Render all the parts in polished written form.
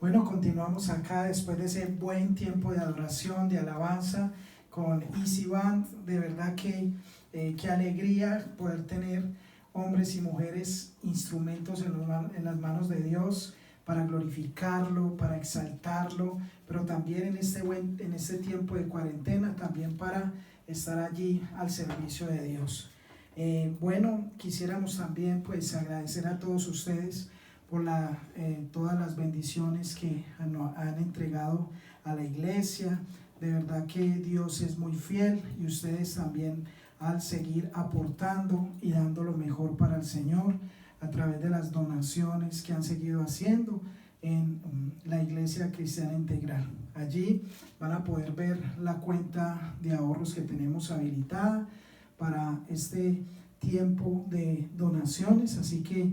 Bueno, continuamos acá después de ese buen tiempo de adoración, de alabanza con Easy Band. De verdad que qué alegría poder tener hombres y mujeres instrumentos en las manos de Dios para glorificarlo, para exaltarlo, pero también en este tiempo de cuarentena, también para estar allí al servicio de Dios. Bueno, quisiéramos también pues agradecer a todos ustedes por todas las bendiciones que han entregado a la iglesia. De verdad que Dios es muy fiel y ustedes también al seguir aportando y dando lo mejor para el Señor a través de las donaciones que han seguido haciendo en la Iglesia Cristiana Integral. Allí van a poder ver la cuenta de ahorros que tenemos habilitada para este tiempo de donaciones, así que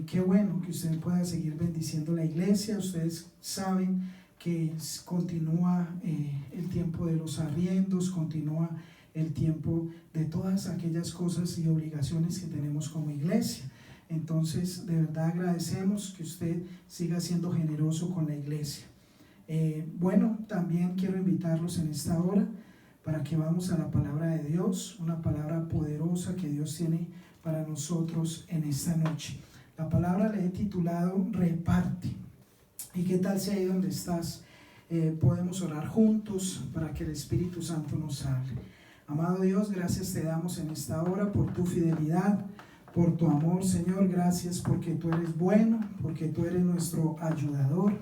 qué bueno que usted pueda seguir bendiciendo la iglesia. Ustedes saben que continúa el tiempo de los arriendos, continúa el tiempo de todas aquellas cosas y obligaciones que tenemos como iglesia. Entonces, de verdad agradecemos que usted siga siendo generoso con la iglesia. Bueno, también quiero invitarlos en esta hora para que vamos a la palabra de Dios, una palabra poderosa que Dios tiene para nosotros en esta noche. La palabra le he titulado Reparte. ¿Y qué tal si ahí donde estás podemos orar juntos para que el Espíritu Santo nos hable? Amado Dios, gracias te damos en esta hora por tu fidelidad, por tu amor, Señor. Gracias porque tú eres bueno, porque tú eres nuestro ayudador.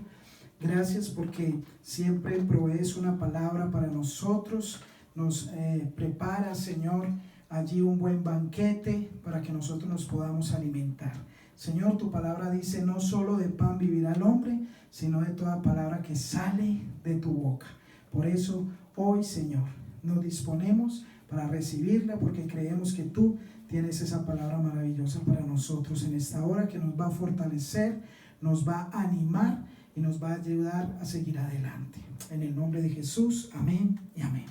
Gracias porque siempre provees una palabra para nosotros. Nos preparas, Señor, allí un buen banquete para que nosotros nos podamos alimentar. Señor, tu palabra dice: no solo de pan vivirá el hombre, sino de toda palabra que sale de tu boca. Por eso hoy, Señor, nos disponemos para recibirla, porque creemos que tú tienes esa palabra maravillosa para nosotros en esta hora, que nos va a fortalecer, nos va a animar y nos va a ayudar a seguir adelante. En el nombre de Jesús, amén y amén.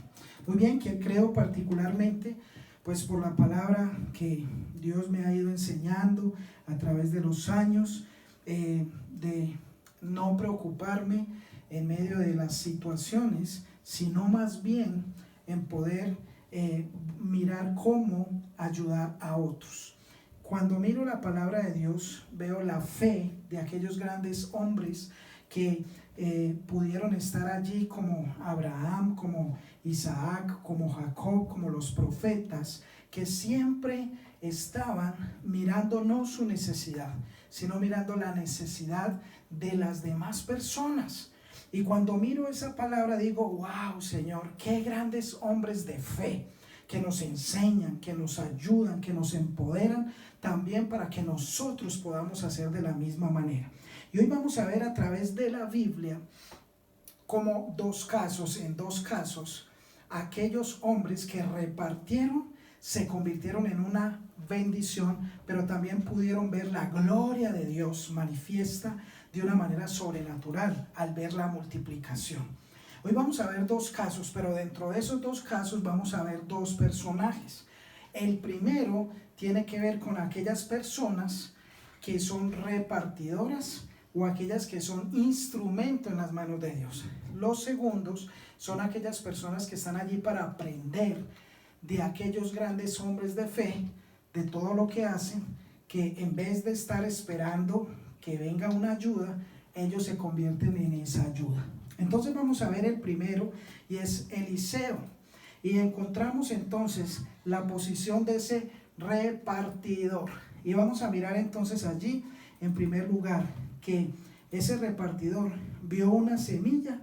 Muy bien, que creo particularmente pues por la palabra que Dios me ha ido enseñando a través de los años, de no preocuparme en medio de las situaciones, sino más bien en poder mirar cómo ayudar a otros. Cuando miro la palabra de Dios, veo la fe de aquellos grandes hombres que pudieron estar allí, como Abraham, como Isaac, como Jacob, como los profetas, que siempre estaban mirando no su necesidad, sino mirando la necesidad de las demás personas. Y cuando miro esa palabra digo: wow, Señor, qué grandes hombres de fe que nos enseñan, que nos ayudan, que nos empoderan también para que nosotros podamos hacer de la misma manera. Y hoy vamos a ver a través de la Biblia como en dos casos, aquellos hombres que repartieron se convirtieron en una bendición, pero también pudieron ver la gloria de Dios manifiesta de una manera sobrenatural al ver la multiplicación. Hoy vamos a ver dos casos, pero dentro de esos dos casos vamos a ver dos personajes. El primero tiene que ver con aquellas personas que son repartidoras o aquellas que son instrumento en las manos de Dios. Los segundos son aquellas personas que están allí para aprender de aquellos grandes hombres de fe, de todo lo que hacen, que en vez de estar esperando que venga una ayuda, ellos se convierten en esa ayuda. Entonces vamos a ver el primero, y es Eliseo, y encontramos entonces la posición de ese repartidor, y vamos a mirar entonces allí en primer lugar que ese repartidor vio una semilla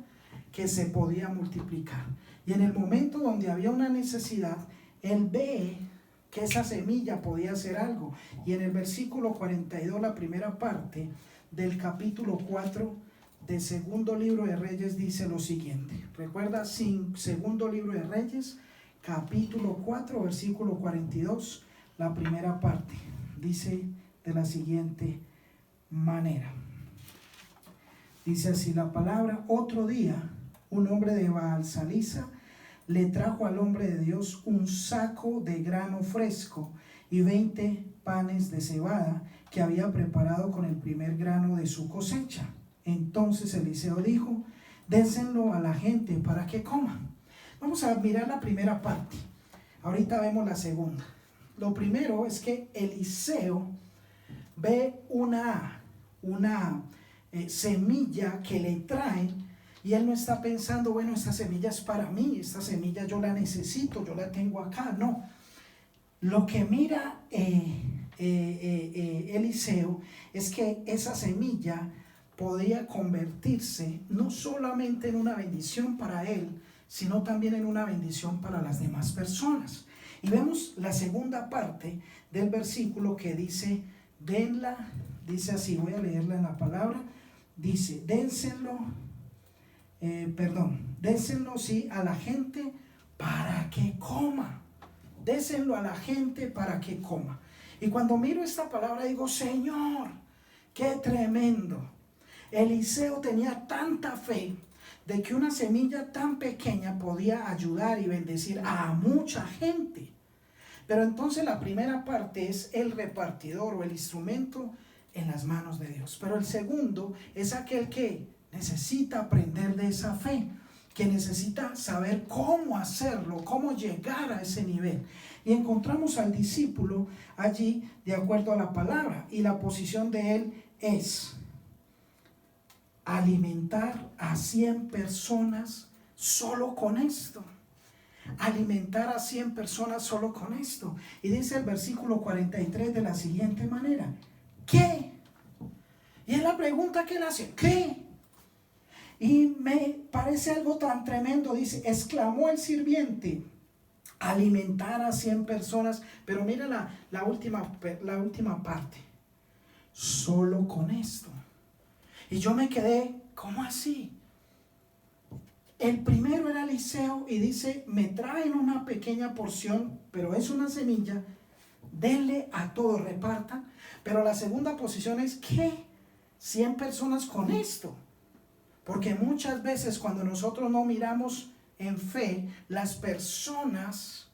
que se podía multiplicar, y en el momento donde había una necesidad, él ve que esa semilla podía hacer algo. Y en el versículo 42, la primera parte del capítulo 4 del segundo libro de Reyes, dice lo siguiente. Recuerda, segundo libro de Reyes, capítulo 4, versículo 42, la primera parte dice de la siguiente manera. Dice así la palabra: otro día, un hombre de Baal-Salisa le trajo al hombre de Dios un saco de grano fresco y 20 panes de cebada que había preparado con el primer grano de su cosecha. Entonces Eliseo dijo: dénselo a la gente para que coman. Vamos a mirar la primera parte. Ahorita vemos la segunda. Lo primero es que Eliseo ve una semilla que le traen, y él no está pensando, bueno, esta semilla es para mí, esta semilla yo la necesito, yo la tengo acá. No. Lo que mira Eliseo es que esa semilla podía convertirse no solamente en una bendición para él, sino también en una bendición para las demás personas. Y vemos la segunda parte del versículo que dice: denla, dice así, voy a leerla en la palabra, dice: dénselo, dénselo sí a la gente para que coma. Désenlo a la gente para que coma. Y cuando miro esta palabra digo: Señor, qué tremendo. Eliseo tenía tanta fe de que una semilla tan pequeña podía ayudar y bendecir a mucha gente. Pero entonces la primera parte es el repartidor o el instrumento en las manos de Dios. Pero el segundo es aquel que necesita aprender de esa fe, que necesita saber cómo hacerlo, cómo llegar a ese nivel. Y encontramos al discípulo allí de acuerdo a la palabra, y la posición de él es alimentar a 100 personas solo con esto. Alimentar a 100 personas solo con esto. Y dice el versículo 43 de la siguiente manera: ¿qué? Y es la pregunta que él hace: ¿qué? Y me parece algo tan tremendo. Dice: exclamó el sirviente, alimentar a 100 personas. Pero mira la última parte: solo con esto. Y yo me quedé, ¿cómo así? El primero era Eliseo y dice: me traen una pequeña porción, pero es una semilla, denle a todos, repartan. Pero la segunda posición es: ¿qué? 100 personas con esto. Porque muchas veces cuando nosotros no miramos en fe, las personas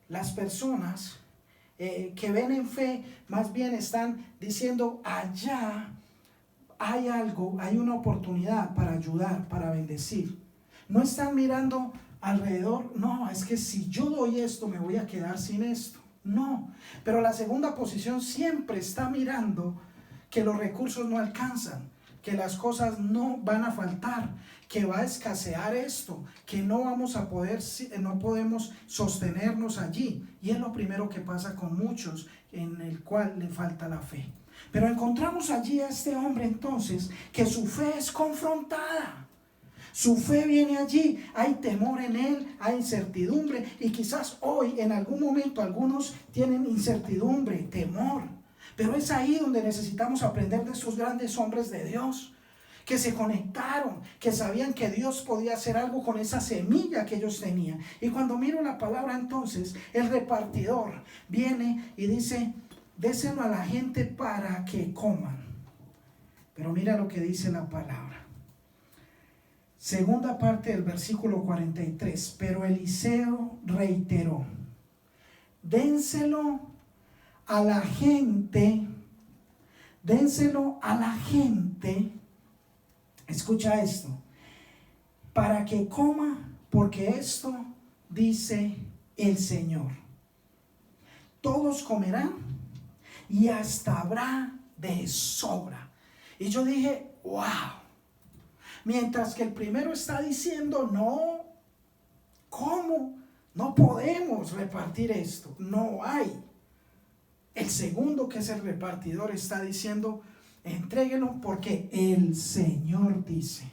que ven en fe, más bien están diciendo: allá hay algo, hay una oportunidad para ayudar, para bendecir. No están mirando alrededor, no, es que si yo doy esto me voy a quedar sin esto. No, pero la segunda posición siempre está mirando que los recursos no alcanzan, que las cosas no van a faltar, que va a escasear esto, que no vamos a poder, no podemos sostenernos allí. Y es lo primero que pasa con muchos, en el cual le falta la fe. Pero encontramos allí a este hombre entonces que su fe es confrontada. Su fe viene allí, hay temor en él, hay incertidumbre, y quizás hoy en algún momento algunos tienen incertidumbre, temor. Pero es ahí donde necesitamos aprender de estos grandes hombres de Dios, que se conectaron, que sabían que Dios podía hacer algo con esa semilla que ellos tenían. Y cuando miro la palabra entonces, el repartidor viene y dice: déselo a la gente para que coman. Pero mira lo que dice la palabra. Segunda parte del versículo 43. Pero Eliseo reiteró: dénselo a la gente, dénselo a la gente, escucha esto, para que coma, porque esto dice el Señor: todos comerán y hasta habrá de sobra. Y yo dije: wow. Mientras que el primero está diciendo: no, ¿cómo? No podemos repartir esto, no hay. El segundo, que es el repartidor, está diciendo: entréguelo porque el Señor dice.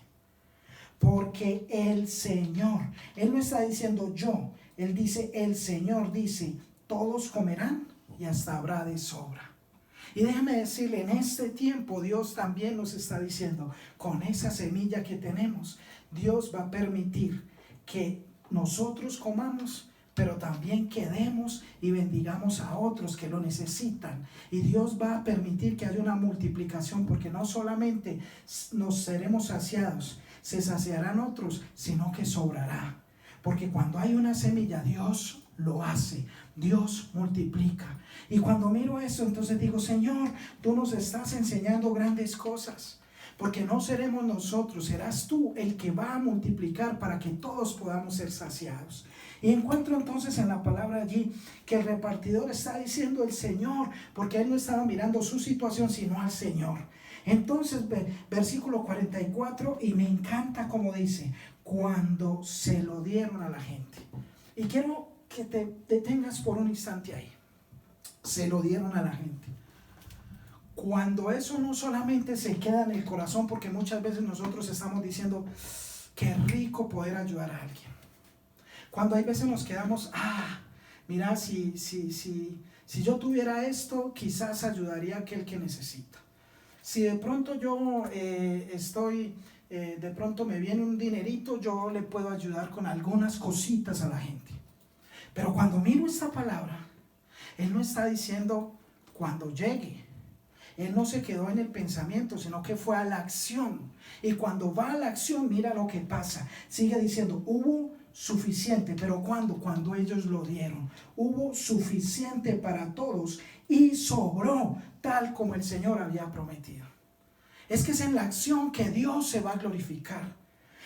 Porque el Señor, Él no está diciendo yo, Él dice: el Señor dice, todos comerán y hasta habrá de sobra. Y déjame decirle, en este tiempo Dios también nos está diciendo, con esa semilla que tenemos, Dios va a permitir que nosotros comamos, pero también que demos y bendigamos a otros que lo necesitan. Y Dios va a permitir que haya una multiplicación, porque no solamente nos seremos saciados, se saciarán otros, sino que sobrará. Porque cuando hay una semilla, Dios lo hace, Dios multiplica. Y cuando miro eso, entonces digo: Señor, tú nos estás enseñando grandes cosas. porque no seremos nosotros, serás tú el que va a multiplicar para que todos podamos ser saciados. Y encuentro entonces en la palabra allí que el repartidor está diciendo el Señor, porque él no estaba mirando su situación sino al Señor. Entonces versículo 44, y me encanta como dice, cuando se lo dieron a la gente. Y quiero que te detengas por un instante ahí. Se lo dieron a la gente. Cuando eso no solamente se queda en el corazón, porque muchas veces nosotros estamos diciendo, qué rico poder ayudar a alguien. Cuando hay veces nos quedamos, mira, si yo tuviera esto, quizás ayudaría a aquel que necesita. Si de pronto yo de pronto me viene un dinerito, yo le puedo ayudar con algunas cositas a la gente. Pero cuando miro esta palabra, él no está diciendo cuando llegue. Él no se quedó en el pensamiento, sino que fue a la acción. Y cuando va a la acción, mira lo que pasa. Sigue diciendo, hubo suficiente. ¿Pero cuándo? Cuando ellos lo dieron. Hubo suficiente para todos y sobró, tal como el Señor había prometido. Es que es en la acción que Dios se va a glorificar.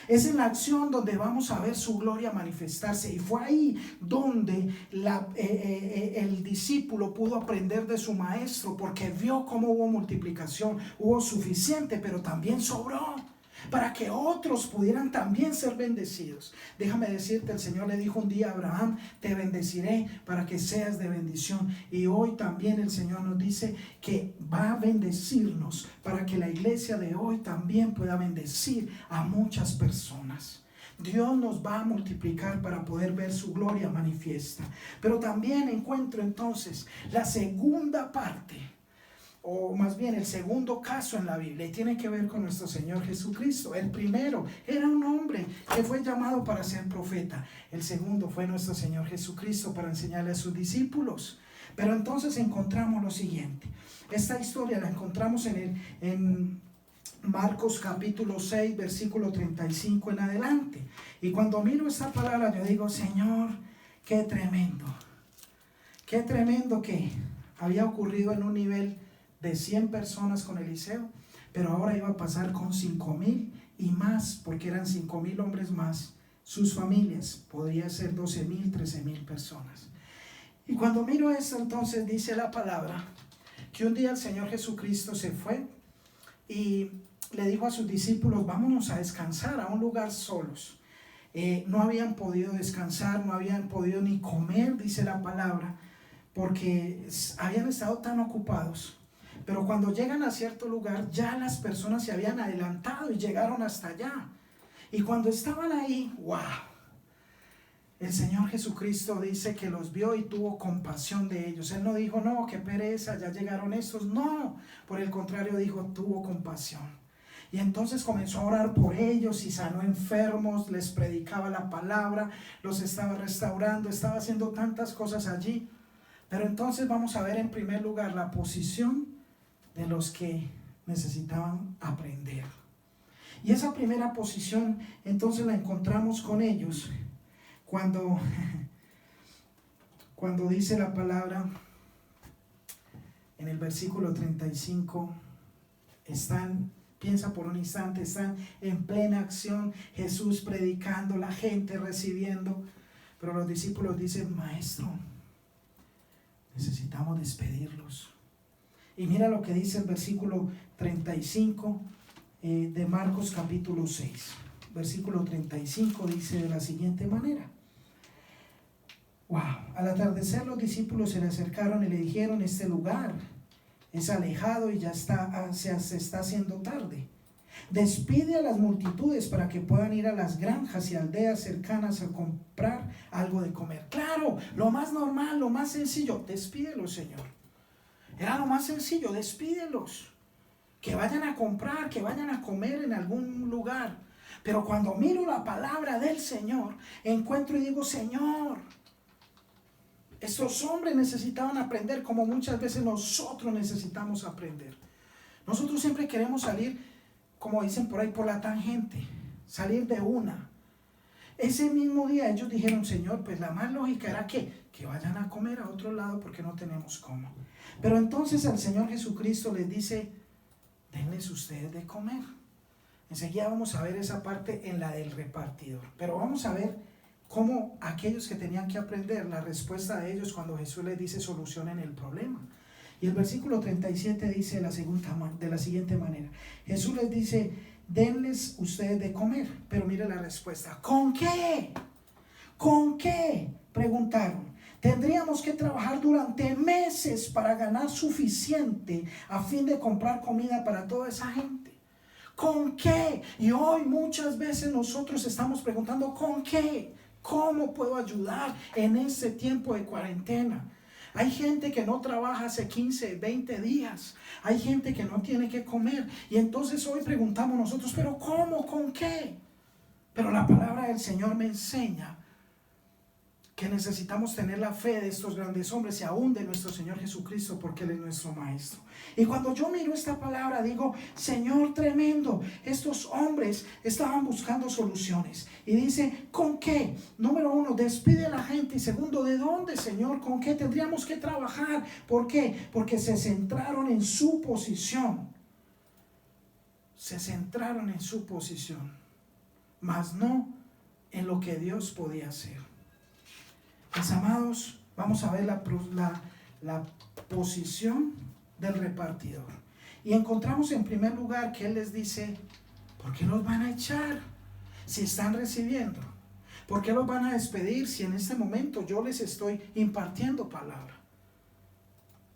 Es en la acción donde vamos a ver su gloria manifestarse. Y fue ahí donde el discípulo pudo aprender de su maestro, porque vio cómo hubo multiplicación, hubo suficiente, pero también sobró, para que otros pudieran también ser bendecidos. Déjame decirte, el Señor le dijo un día a Abraham, te bendeciré para que seas de bendición. Y hoy también el Señor nos dice que va a bendecirnos para que la iglesia de hoy también pueda bendecir a muchas personas. Dios nos va a multiplicar para poder ver su gloria manifiesta. Pero también encuentro entonces la segunda parte, o más bien el segundo caso en la Biblia, y tiene que ver con nuestro Señor Jesucristo. El primero era un hombre que fue llamado para ser profeta. El segundo fue nuestro Señor Jesucristo para enseñarle a sus discípulos. Pero entonces encontramos lo siguiente. Esta historia la encontramos en Marcos capítulo 6, versículo 35 en adelante. Y cuando miro esta palabra yo digo, Señor, qué tremendo que había ocurrido en un nivel de 100 personas con Eliseo, pero ahora iba a pasar con 5,000 y más, porque eran 5,000 hombres más, sus familias, podría ser 12,000, 13,000 personas. Y cuando miro esto, entonces dice la palabra que un día el Señor Jesucristo se fue y le dijo a sus discípulos, vámonos a descansar a un lugar solos. No habían podido descansar, no habían podido ni comer, dice la palabra, porque habían estado tan ocupados. Pero cuando llegan a cierto lugar, ya las personas se habían adelantado y llegaron hasta allá. Y cuando estaban ahí, ¡wow! El Señor Jesucristo dice que los vio y tuvo compasión de ellos. Él no dijo, no, qué pereza, ya llegaron estos. No, por el contrario dijo, tuvo compasión. Y entonces comenzó a orar por ellos y sanó enfermos, les predicaba la palabra, los estaba restaurando, estaba haciendo tantas cosas allí. Pero entonces vamos a ver en primer lugar la posición de los que necesitaban aprender. Y esa primera posición entonces la encontramos con ellos cuando dice la palabra en el versículo 35, piensa por un instante, están en plena acción, Jesús predicando, la gente recibiendo, pero los discípulos dicen, maestro, necesitamos despedirlos. Y mira lo que dice el versículo 35 de Marcos capítulo 6. Versículo 35 dice de la siguiente manera. Wow. Al atardecer los discípulos se le acercaron y le dijeron, este lugar es alejado y ya se está haciendo tarde. Despide a las multitudes para que puedan ir a las granjas y aldeas cercanas a comprar algo de comer. Claro, lo más normal, lo más sencillo, despídelos, Señor. Era lo más sencillo, despídelos. Que vayan a comprar, que vayan a comer en algún lugar. Pero cuando miro la palabra del Señor, encuentro y digo, Señor, estos hombres necesitaban aprender como muchas veces nosotros necesitamos aprender. Nosotros siempre queremos salir, como dicen por ahí, por la tangente, salir de una. Ese mismo día ellos dijeron, Señor, pues la más lógica era que vayan a comer a otro lado porque no tenemos cómo. Pero entonces el Señor Jesucristo les dice, denles ustedes de comer. Enseguida vamos a ver esa parte en la del repartidor. Pero vamos a ver cómo aquellos que tenían que aprender, la respuesta de ellos cuando Jesús les dice solucionen el problema. Y el versículo 37 dice de la siguiente manera. Jesús les dice, denles ustedes de comer. Pero mire la respuesta. ¿Con qué? ¿Con qué? Preguntaron. Tendríamos que trabajar durante meses para ganar suficiente a fin de comprar comida para toda esa gente. ¿Con qué? Y hoy muchas veces nosotros estamos preguntando, ¿con qué? ¿Cómo puedo ayudar en este tiempo de cuarentena? Hay gente que no trabaja hace 15, 20 días. Hay gente que no tiene que comer. Y entonces hoy preguntamos nosotros, ¿pero cómo? ¿Con qué? Pero la palabra del Señor me enseña que necesitamos tener la fe de estos grandes hombres y aún de nuestro Señor Jesucristo, porque Él es nuestro Maestro. Y cuando yo miro esta palabra digo, Señor tremendo, estos hombres estaban buscando soluciones. Y dice, ¿con qué? Número uno, despide a la gente. Y segundo, ¿de dónde, Señor? ¿Con qué tendríamos que trabajar? ¿Por qué? Porque se centraron en su posición. Se centraron en su posición, mas no en lo que Dios podía hacer. Mis amados, vamos a ver la posición del repartidor. Y encontramos en primer lugar que Él les dice, ¿por qué los van a echar si están recibiendo? ¿Por qué los van a despedir si en este momento yo les estoy impartiendo palabra?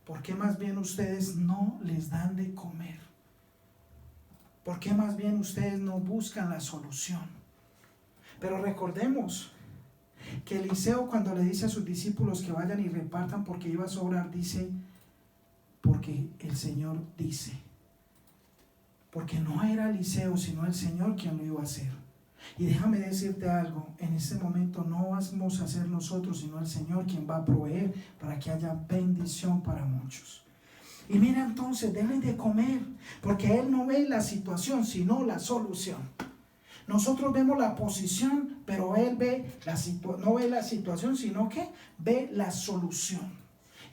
¿Por qué más bien ustedes no les dan de comer? ¿Por qué más bien ustedes no buscan la solución? Pero recordemos que Eliseo, cuando le dice a sus discípulos que vayan y repartan porque iba a sobrar, dice, porque el Señor dice. Porque no era Eliseo, sino el Señor quien lo iba a hacer. Y déjame decirte algo, en este momento no vamos a ser nosotros, sino el Señor quien va a proveer para que haya bendición para muchos. Y mira entonces, denle de comer, porque Él no ve la situación, sino la solución. Nosotros vemos la posición, pero Él no ve la situación, sino que ve la solución.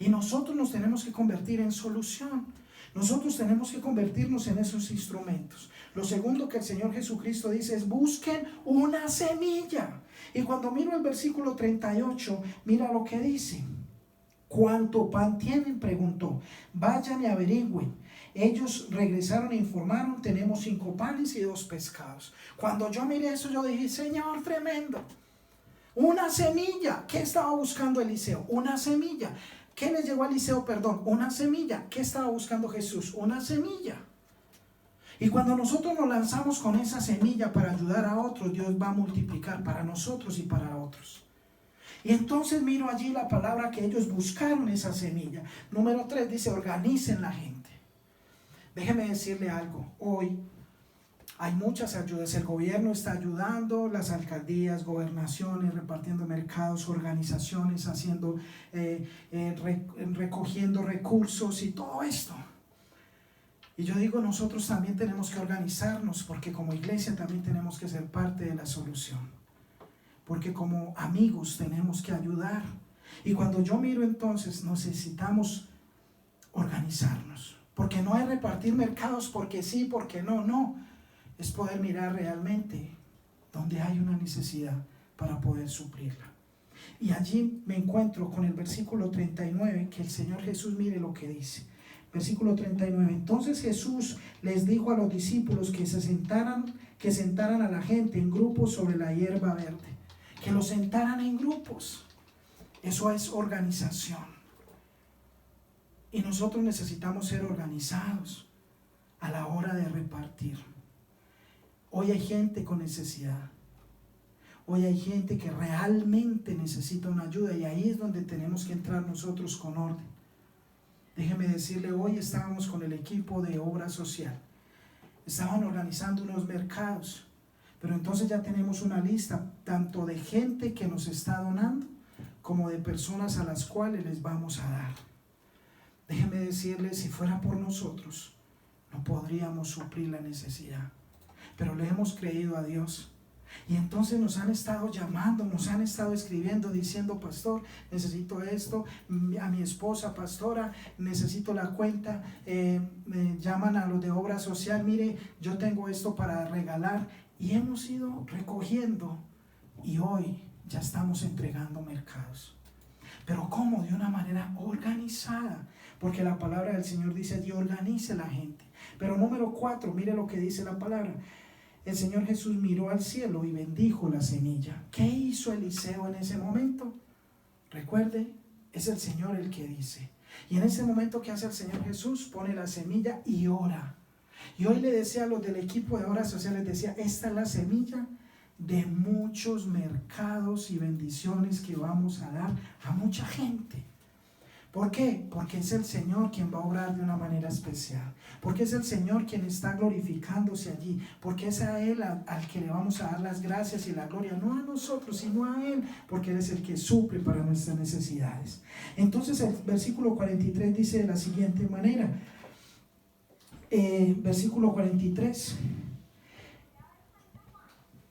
Y nosotros nos tenemos que convertir en solución. Nosotros tenemos que convertirnos en esos instrumentos. Lo segundo que el Señor Jesucristo dice es, busquen una semilla. Y cuando miro el versículo 38, mira lo que dice. ¿Cuánto pan tienen? Preguntó. Vayan y averigüen. Ellos regresaron e informaron, tenemos 5 panes y 2 pescados. Cuando yo miré eso, yo dije, Señor, tremendo. Una semilla. ¿Qué estaba buscando Eliseo? Una semilla. ¿Qué le llegó a Eliseo? Perdón, una semilla. ¿Qué estaba buscando Jesús? Una semilla. Y cuando nosotros nos lanzamos con esa semilla para ayudar a otros, Dios va a multiplicar para nosotros y para otros. Y entonces miro allí la palabra que ellos buscaron esa semilla. Número 3 dice, organicen la gente. Déjeme decirle algo, hoy hay muchas ayudas, el gobierno está ayudando, las alcaldías, gobernaciones, repartiendo mercados, organizaciones, haciendo, recogiendo recursos y todo esto. Y yo digo, nosotros también tenemos que organizarnos, porque como iglesia también tenemos que ser parte de la solución. Porque como amigos tenemos que ayudar. Y cuando yo miro entonces, necesitamos organizarnos. Porque no es repartir mercados porque sí, porque no. Es poder mirar realmente donde hay una necesidad para poder suplirla. Y allí me encuentro con el versículo 39, que el Señor Jesús, mire lo que dice. Versículo 39. Entonces Jesús les dijo a los discípulos que sentaran a la gente en grupos sobre la hierba verde. Que los sentaran en grupos. Eso es organización. Y nosotros necesitamos ser organizados a la hora de repartir. Hoy hay gente con necesidad. Hoy hay gente que realmente necesita una ayuda y ahí es donde tenemos que entrar nosotros con orden. Déjeme decirle, hoy estábamos con el equipo de obra social. Estaban organizando unos mercados, pero entonces ya tenemos una lista tanto de gente que nos está donando como de personas a las cuales les vamos a dar. Déjeme decirle, si fuera por nosotros, no podríamos suplir la necesidad. Pero le hemos creído a Dios Y entonces nos han estado llamando, nos han estado escribiendo diciendo: pastor, necesito esto, a mi esposa, pastora, necesito la cuenta, me llaman a los de obra social: mire, yo tengo esto para regalar. Y hemos ido recogiendo y hoy ya estamos entregando mercados. Pero ¿cómo? De una manera organizada, porque la palabra del Señor dice: Dios organice la gente. Pero número 4, mire lo que dice la palabra. El Señor Jesús miró al cielo y bendijo la semilla. ¿Qué hizo Eliseo en ese momento? Recuerde, es el Señor el que dice. Y en ese momento, ¿qué hace el Señor Jesús? Pone la semilla y ora. Y hoy le decía a los del equipo de obras sociales, decía: esta es la semilla de muchos mercados y bendiciones que vamos a dar a mucha gente. ¿Por qué? Porque es el Señor quien va a obrar de una manera especial. Porque es el Señor quien está glorificándose allí. Porque es a Él al que le vamos a dar las gracias y la gloria. No a nosotros, sino a Él. Porque Él es el que suple para nuestras necesidades. Entonces el versículo 43 dice de la siguiente manera. Versículo 43.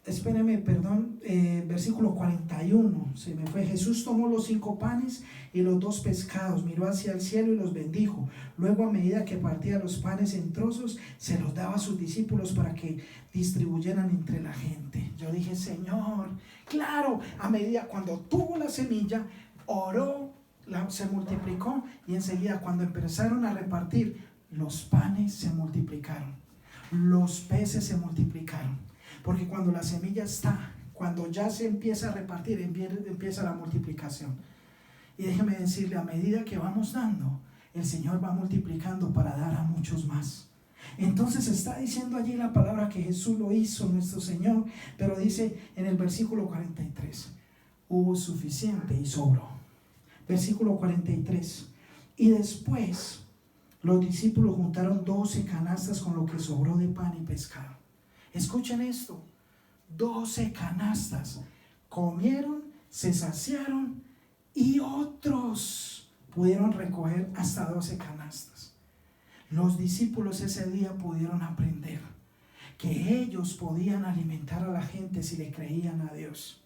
Espéreme, perdón, versículo 41, se me fue. Jesús tomó los 5 panes y los 2 pescados, miró hacia el cielo y los bendijo. Luego, a medida que partía los panes en trozos, se los daba a sus discípulos para que distribuyeran entre la gente. Yo dije: Señor, claro, a medida, cuando tuvo la semilla, oró, se multiplicó, y enseguida, cuando empezaron a repartir, los panes se multiplicaron, los peces se multiplicaron. Porque cuando la semilla está, cuando ya se empieza a repartir, empieza la multiplicación. Y déjeme decirle, a medida que vamos dando, el Señor va multiplicando para dar a muchos más. Entonces está diciendo allí la palabra que Jesús lo hizo, nuestro Señor, pero dice en el versículo 43, hubo suficiente y sobró. Versículo 43, y después los discípulos juntaron 12 canastas con lo que sobró de pan y pescado. Escuchen esto: 12 canastas. Comieron, se saciaron, y otros pudieron recoger hasta 12 canastas. Los discípulos ese día pudieron aprender que ellos podían alimentar a la gente si le creían a Dios.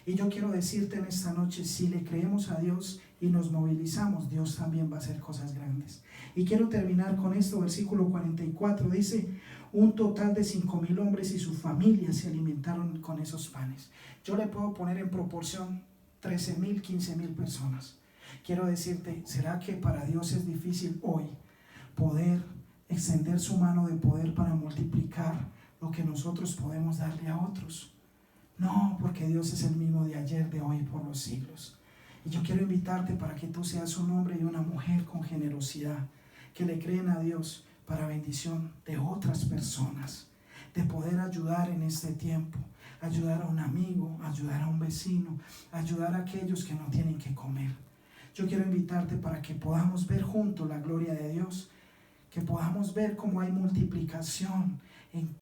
Y yo quiero decirte en esta noche, si le creemos a Dios y nos movilizamos, Dios también va a hacer cosas grandes. Y quiero terminar con esto, versículo 44, dice: un total de 5,000 hombres y sus familias se alimentaron con esos panes. Yo le puedo poner en proporción 13,000, 15,000 personas. Quiero decirte, ¿será que para Dios es difícil hoy poder extender su mano de poder para multiplicar lo que nosotros podemos darle a otros? No, porque Dios es el mismo de ayer, de hoy y por los siglos. Y yo quiero invitarte para que tú seas un hombre y una mujer con generosidad, que le creen a Dios para bendición de otras personas, de poder ayudar en este tiempo, ayudar a un amigo, ayudar a un vecino, ayudar a aquellos que no tienen que comer. Yo quiero invitarte para que podamos ver juntos la gloria de Dios, que podamos ver cómo hay multiplicación en